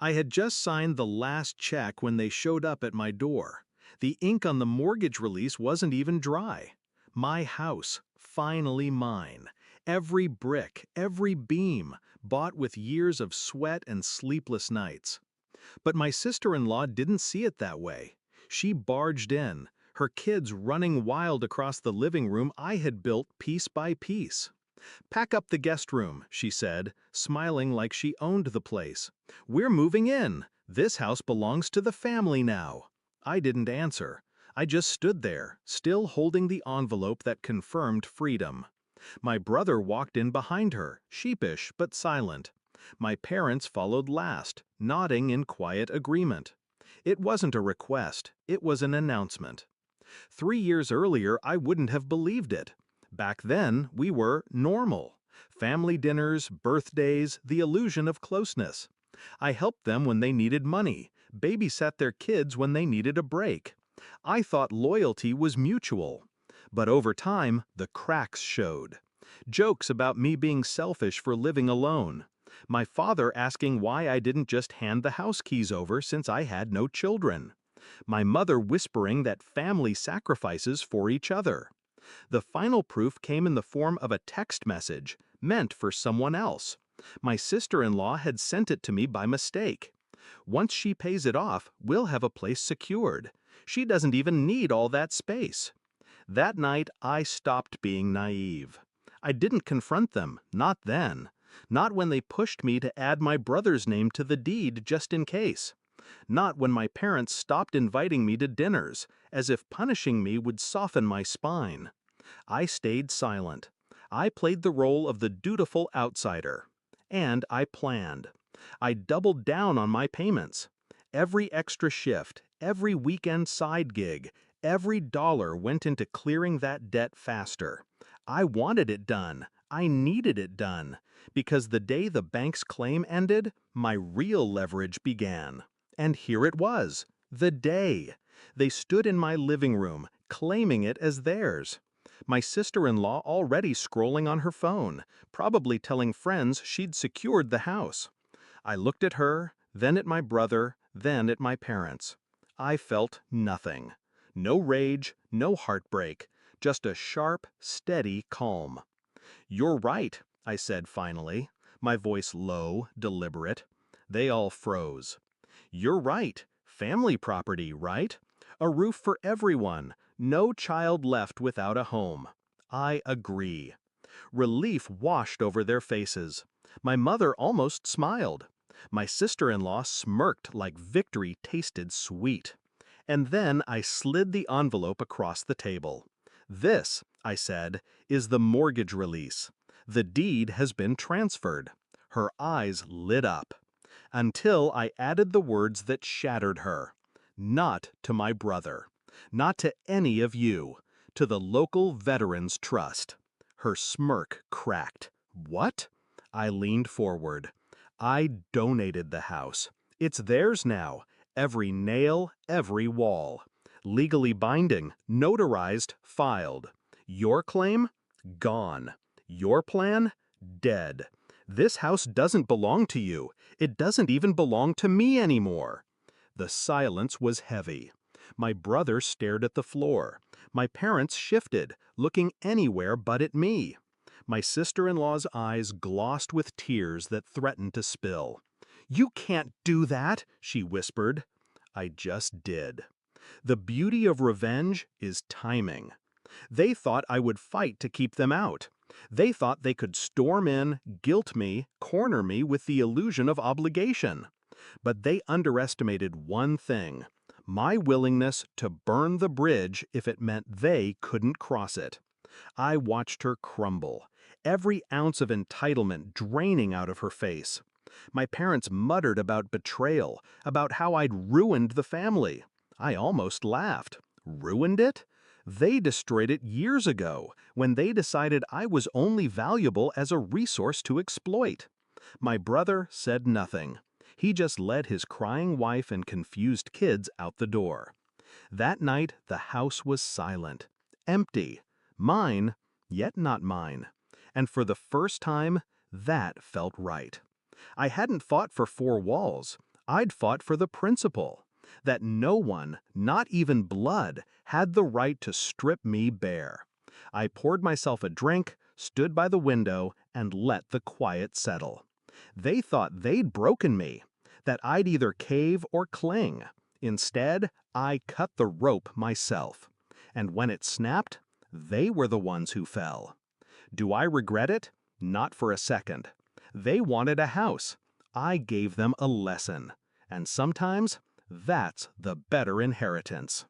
I had just signed the last check when they showed up at my door. The ink on the mortgage release wasn't even dry. My house, finally mine. Every brick, every beam, bought with years of sweat and sleepless nights. But my sister-in-law didn't see it that way. She barged in, her kids running wild across the living room I had built piece by piece. "Pack up the guest room," she said, smiling like she owned the place. "We're moving in. This house belongs to the family now." I didn't answer. I just stood there, still holding the envelope that confirmed freedom. My brother walked in behind her, sheepish but silent. My parents followed last, nodding in quiet agreement. It wasn't a request, it was an announcement. 3 years earlier, I wouldn't have believed it. Back then, we were normal. Family dinners, birthdays, the illusion of closeness. I helped them when they needed money, babysat their kids when they needed a break. I thought loyalty was mutual. But over time, the cracks showed. Jokes about me being selfish for living alone. My father asking why I didn't just hand the house keys over since I had no children. My mother whispering that family sacrifices for each other. The final proof came in the form of a text message, meant for someone else. My sister-in-law had sent it to me by mistake. "Once she pays it off, we'll have a place secured. She doesn't even need all that space." That night, I stopped being naive. I didn't confront them, not then. Not when they pushed me to add my brother's name to the deed just in case. Not when my parents stopped inviting me to dinners, as if punishing me would soften my spine. I stayed silent. I played the role of the dutiful outsider. And I planned. I doubled down on my payments. Every extra shift, every weekend side gig, every dollar went into clearing that debt faster. I wanted it done. I needed it done. Because the day the bank's claim ended, my real leverage began. And here it was. The day. They stood in my living room, claiming it as theirs. My sister-in-law already scrolling on her phone, probably telling friends she'd secured the house. I looked at her, then at my brother, then at my parents. I felt nothing. No rage, no heartbreak, just a sharp, steady calm. "You're right," I said finally, my voice low, deliberate. They all froze. "You're right. Family property, right? A roof for everyone. No child left without a home." I agree. Relief washed over their faces. My mother almost smiled. My sister-in-law smirked like victory tasted sweet. And then I slid the envelope across the table. "This," I said, "is the mortgage release. The deed has been transferred." Her eyes lit up. Until I added the words that shattered her. "Not to my brother. Not to any of you. To the local Veterans Trust." Her smirk cracked. "What?" I leaned forward. "I donated the house. It's theirs now. Every nail, every wall. Legally binding, notarized, filed. Your claim? Gone. Your plan? Dead. This house doesn't belong to you. It doesn't even belong to me anymore." The silence was heavy. My brother stared at the floor. My parents shifted, looking anywhere but at me. My sister-in-law's eyes glossed with tears that threatened to spill. "You can't do that," she whispered. I just did. The beauty of revenge is timing. They thought I would fight to keep them out. They thought they could storm in, guilt me, corner me with the illusion of obligation. But they underestimated one thing: my willingness to burn the bridge if it meant they couldn't cross it. I watched her crumble, every ounce of entitlement draining out of her face. My parents muttered about betrayal, about how I'd ruined the family. I almost laughed. Ruined it? They destroyed it years ago, when they decided I was only valuable as a resource to exploit. My brother said nothing. He just led his crying wife and confused kids out the door. That night, the house was silent, empty. Mine, yet not mine. And for the first time, that felt right. I hadn't fought for four walls. I'd fought for the principle that no one, not even blood, had the right to strip me bare. I poured myself a drink, stood by the window, and let the quiet settle. They thought they'd broken me, that I'd either cave or cling. Instead, I cut the rope myself. And when it snapped, they were the ones who fell. Do I regret it? Not for a second. They wanted a house. I gave them a lesson. And sometimes, that's the better inheritance.